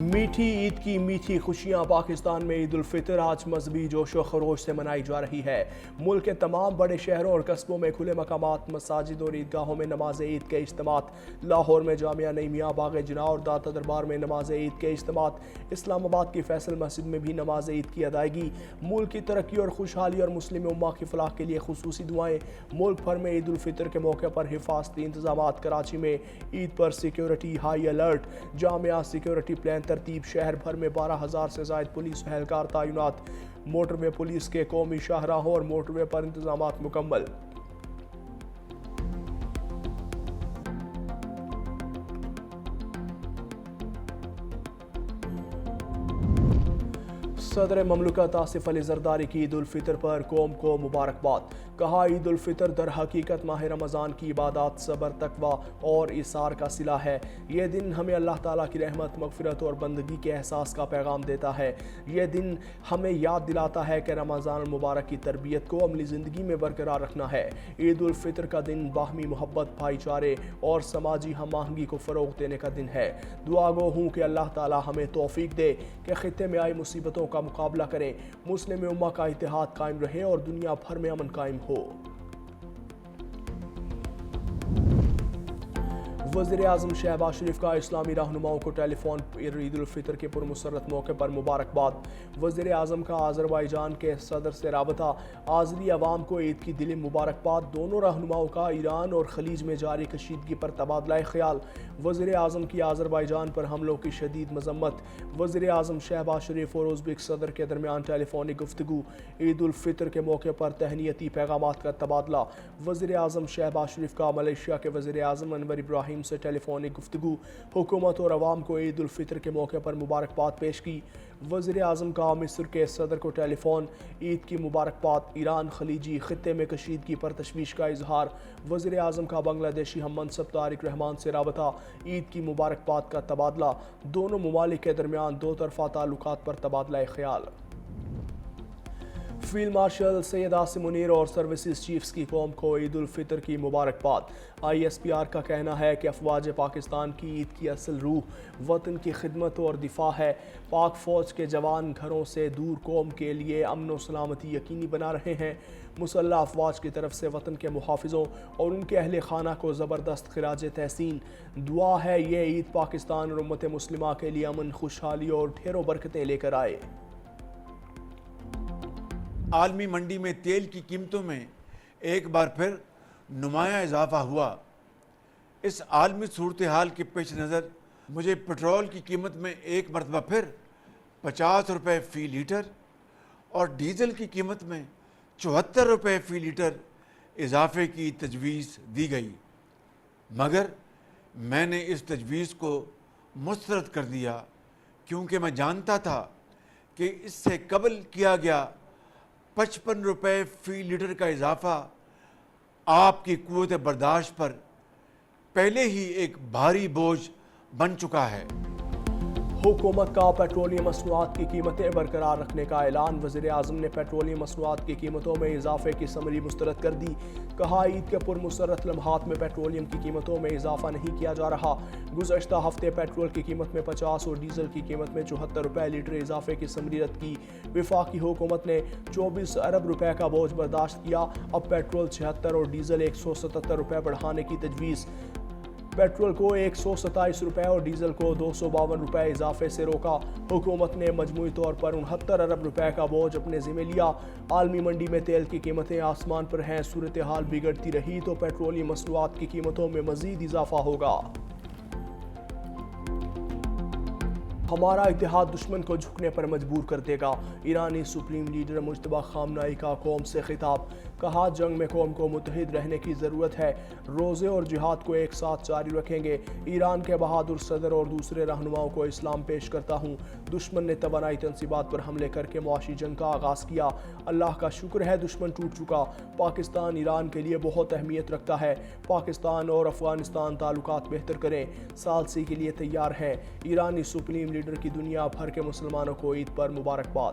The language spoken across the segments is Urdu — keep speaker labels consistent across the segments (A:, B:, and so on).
A: میٹھی عید کی میٹھی خوشیاں پاکستان میں عید الفطر آج مذہبی جوش و خروش سے منائی جا رہی ہے۔ ملک کے تمام بڑے شہروں اور قصبوں میں کھلے مقامات، مساجد اور عیدگاہوں میں نماز عید کے اجتماعات۔ لاہور میں جامعہ نعیمیہ باغ جناح اور داتا دربار میں نماز عید کے اجتماعات۔ اسلام آباد کی فیصل مسجد میں بھی نماز عید کی ادائیگی۔ ملک کی ترقی اور خوشحالی اور مسلم امہ کی فلاح کے لیے خصوصی دعائیں۔ ملک بھر میں عید الفطر کے موقع پر حفاظتی انتظامات۔ کراچی میں عید پر سیکیورٹی ہائی الرٹ، جامعہ سیکیورٹی پلان ترتیب۔ شہر بھر میں 12,000 سے زائد پولیس اہلکار تعینات۔ موٹر وے پولیس کے قومی شاہراہوں اور موٹر وے پر انتظامات مکمل۔ صدر مملکت آصف علی زرداری کی عید الفطر پر قوم کو مبارکباد۔ کہا، عید الفطر در حقیقت ماہ رمضان کی عبادات، صبر، تقوی اور ایثار کا صلہ ہے۔ یہ دن ہمیں اللہ تعالیٰ کی رحمت، مغفرت اور بندگی کے احساس کا پیغام دیتا ہے۔ یہ دن ہمیں یاد دلاتا ہے کہ رمضان المبارک کی تربیت کو عملی زندگی میں برقرار رکھنا ہے۔ عید الفطر کا دن باہمی محبت، بھائی چارے اور سماجی ہم آہنگی کو فروغ دینے کا دن ہے۔ دعا گو ہوں کہ اللہ تعالیٰ ہمیں توفیق دے کہ خطے میں آئی مصیبتوں کا مقابلہ کریں، مسلم امہ کا اتحاد قائم رہے اور دنیا بھر میں امن قائم ہو۔ وزیر اعظم شہباز شریف کا اسلامی رہنماؤں کو ٹیلی فون پر عید الفطر کے پرمسرت موقع پر مبارکباد۔ وزیر اعظم کا آذربائیجان کے صدر سے رابطہ، آذری عوام کو عید کی دلی مبارکباد۔ دونوں رہنماؤں کا ایران اور خلیج میں جاری کشیدگی پر تبادلہ خیال۔ وزیر اعظم کی آذربائیجان پر حملوں کی شدید مذمت۔ وزیر اعظم شہباز شریف اور ازبک صدر کے درمیان ٹیلی فونی گفتگو۔ عید الفطر کے موقع پر تہنیتی پیغامات کا تبادلہ۔ وزیر اعظم شہباز شریف کا ملیشیا کے وزیر اعظم انور ابراہیم سے ٹیلی فونی گفتگو۔ حکومت اور عوام کو عید الفطر کے موقع پر مبارکباد پیش کی۔ وزیر اعظم کا مصر کے صدر کو ٹیلی فون، عید کی مبارکباد۔ ایران خلیجی خطے میں کشیدگی پر تشویش کا اظہار۔ وزیر اعظم کا بنگلہ دیشی ہم منصب طارق رحمان سے رابطہ، عید کی مبارکباد کا تبادلہ۔ دونوں ممالک کے درمیان دو طرفہ تعلقات پر تبادلہ خیال۔ فیلڈ مارشل سید عاصم منیر اور سروسز چیفز کی قوم کو عید الفطر کی مبارکباد۔ ISPR کا کہنا ہے کہ افواج پاکستان کی عید کی اصل روح وطن کی خدمت اور دفاع ہے۔ پاک فوج کے جوان گھروں سے دور قوم کے لیے امن و سلامتی یقینی بنا رہے ہیں۔ مسلح افواج کی طرف سے وطن کے محافظوں اور ان کے اہل خانہ کو زبردست خراج تحسین۔ دعا ہے یہ عید پاکستان اور امت مسلمہ کے لیے امن، خوشحالی اور ڈھیروں برکتیں لے کر آئے۔
B: عالمی منڈی میں تیل کی قیمتوں میں ایک بار پھر نمایاں اضافہ ہوا۔ اس عالمی صورتحال کے پیش نظر مجھے پٹرول کی قیمت میں ایک مرتبہ پھر 50 روپے فی لیٹر اور ڈیزل کی قیمت میں 74 روپے فی لیٹر اضافے کی تجویز دی گئی، مگر میں نے اس تجویز کو مسترد کر دیا کیونکہ میں جانتا تھا کہ اس سے قبل کیا گیا 55 روپے فی لیٹر کا اضافہ آپ کی قوت برداشت پر پہلے ہی ایک بھاری بوجھ بن چکا ہے۔
A: حکومت کا پیٹرولیم مصنوعات کی قیمتیں برقرار رکھنے کا اعلان۔ وزیر اعظم نے پیٹرولیم مصنوعات کی قیمتوں میں اضافے کی سمری مسترد کر دی۔ کہا، عید کے پرمسرت لمحات میں پیٹرولیم کی قیمتوں میں اضافہ نہیں کیا جا رہا۔ گزشتہ ہفتے پیٹرول کی قیمت میں 50 اور ڈیزل کی قیمت میں 74 روپے لیٹر اضافے کی سمری رد کی۔ وفاقی حکومت نے 24 ارب روپے کا بوجھ برداشت کیا۔ اب پیٹرول 76 اور ڈیزل 177 روپے بڑھانے کی تجویز۔ پیٹرول کو 127 روپے اور ڈیزل کو 252 روپے اضافے سے روکا۔ حکومت نے مجموعی طور پر 69 ارب روپے کا بوجھ اپنے ذمہ لیا۔ عالمی منڈی میں تیل کی قیمتیں آسمان پر ہیں۔ صورتحال بگڑتی رہی تو پیٹرولیم مصنوعات کی قیمتوں میں مزید اضافہ ہوگا۔ ہمارا اتحاد دشمن کو جھکنے پر مجبور کر دے گا۔ ایرانی سپریم لیڈر مجتبیٰ خامنہ ای کا قوم سے خطاب۔ کہا، جنگ میں قوم کو متحد رہنے کی ضرورت ہے۔ روزے اور جہاد کو ایک ساتھ جاری رکھیں گے۔ ایران کے بہادر صدر اور دوسرے رہنماؤں کو اسلام پیش کرتا ہوں۔ دشمن نے توانائی تنصیبات پر حملے کر کے معاشی جنگ کا آغاز کیا۔ اللہ کا شکر ہے دشمن ٹوٹ چکا۔ پاکستان ایران کے لیے بہت اہمیت رکھتا ہے۔ پاکستان اور افغانستان تعلقات بہتر کریں، ثالثی کے لیے تیار ہیں۔ ایرانی سپریم لیڈر کی دنیا بھر کے مسلمانوں کو عید پر مبارکباد۔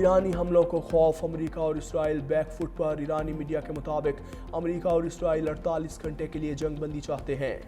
A: ایرانی حملوں کو خوف، امریکہ اور اسرائیل بیک فٹ پر۔ ایرانی میڈیا کے مطابق امریکہ اور اسرائیل 48 گھنٹے کے لیے جنگ بندی چاہتے ہیں۔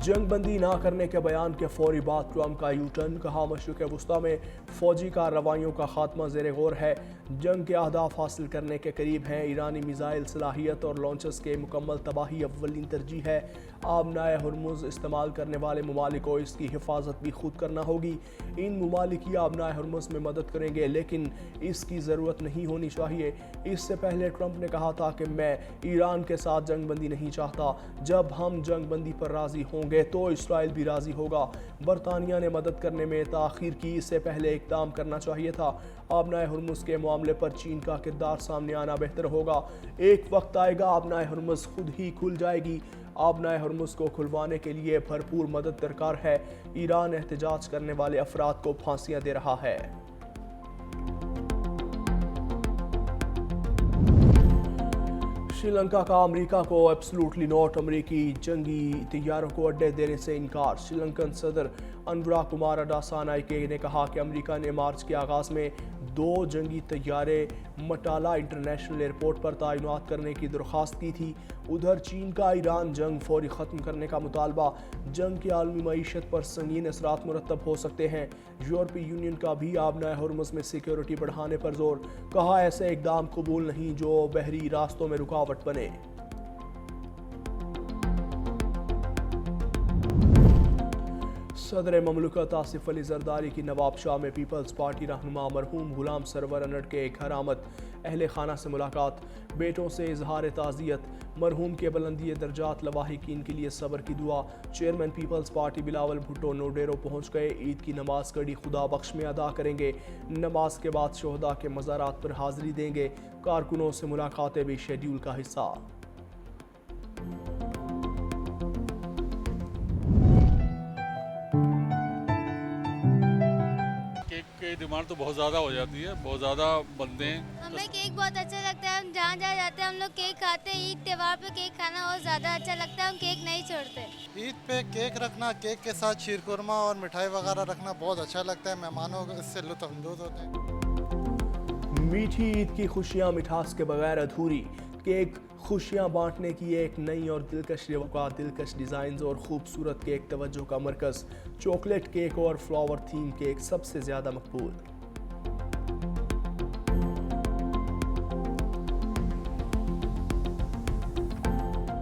A: جنگ بندی نہ کرنے کے بیان کے فوری بعد ٹرمپ کا یو ٹرن، کہا مشرق وسطی میں فوجی کارروائیوں کا خاتمہ زیر غور ہے، جنگ کے اہداف حاصل کرنے کے قریب ہیں، ایرانی میزائل صلاحیت اور لانچرز کے مکمل تباہی اولین ترجیح ہے، آبنائے ہرمز استعمال کرنے والے ممالک کو اس کی حفاظت بھی خود کرنا ہوگی، ان ممالک ہی آبنائے ہرمز میں مدد کریں گے لیکن اس کی ضرورت نہیں ہونی چاہیے۔ اس سے پہلے ٹرمپ نے کہا تھا کہ میں ایران کے ساتھ جنگ بندی نہیں چاہتا، جب ہم جنگ بندی پر راضی ہوں گے تو اسرائیل بھی راضی ہوگا۔ برطانیہ نے مدد کرنے میں تاخیر کی، اس سے پہلے اقدام کرنا چاہیے تھا، آبنائے ہرمز کے معاملے پر چین کا کردار سامنے آنا بہتر ہوگا، ایک وقت آئے گا آبنائے ہرمز خود ہی کھل جائے گی، آبنائے ہرمز کو کھلوانے کے لیے بھرپور مدد درکار ہے، ایران احتجاج کرنے والے افراد کو پھانسیاں دے رہا ہے۔ سری لنکا کا امریکہ کو ایبسلوٹلی نوٹ، امریکی جنگی طیاروں کو اڈے دینے سے انکار۔ سری لنکن صدر انورا کمار اڈاسانائکے نے کہا کہ امریکہ نے مارچ کے آغاز میں 2 جنگی طیارے مٹالہ انٹرنیشنل ایئرپورٹ پر تعینات کرنے کی درخواست کی تھی۔ ادھر چین کا ایران جنگ فوری ختم کرنے کا مطالبہ، جنگ کی عالمی معیشت پر سنگین اثرات مرتب ہو سکتے ہیں۔ یورپی یونین کا بھی آبنائے ہرمز میں سیکیورٹی بڑھانے پر زور، کہا ایسے اقدام قبول نہیں جو بحری راستوں میں رکاوٹ بنے۔ صدر مملکت آصف علی زرداری کی نواب شاہ میں پیپلز پارٹی رہنما مرحوم غلام سرور انڈ کے گھر آمد، اہل خانہ سے ملاقات، بیٹوں سے اظہار تعزیت، مرحوم کے بلندی درجات لواحقین کے لیے صبر کی دعا۔ Chairman Peoples Party Bilawal Bhutto Naudero پہنچ گئے، عید کی نماز کڑی خدا بخش میں ادا کریں گے، نماز کے بعد شہداء کے مزارات پر حاضری دیں گے، کارکنوں سے ملاقاتیں بھی شیڈیول کا حصہ۔
C: ڈیمانڈ تو بہت زیادہ ہو جاتی ہے، بہت زیادہ بنتے ہیں۔
D: ہمیں کیک بہت اچھا لگتا ہے، ہم جہاں جہاں جاتے ہیں ہم لوگ کیک کھاتے ہیں، عید تہوار پہ کیک کھانا بہت زیادہ اچھا لگتا ہے، ہم کیک نہیں چھوڑتے۔
E: عید پہ کیک رکھنا، کیک کے ساتھ شیر قورمہ اور مٹھائی وغیرہ رکھنا بہت اچھا لگتا ہے، مہمانوں کو اس سے لطف اندوز ہوتے ہیں۔
A: میٹھی عید کی خوشیاں مٹھاس کے بغیر ادھوری، کیک خوشیاں بانٹنے کی ایک نئی اور دلکش روایت، دلکش ڈیزائنز اور خوبصورت کیک توجہ کا مرکز، چاکلیٹ کیک اور فلاور تھیم کیک سب سے زیادہ مقبول۔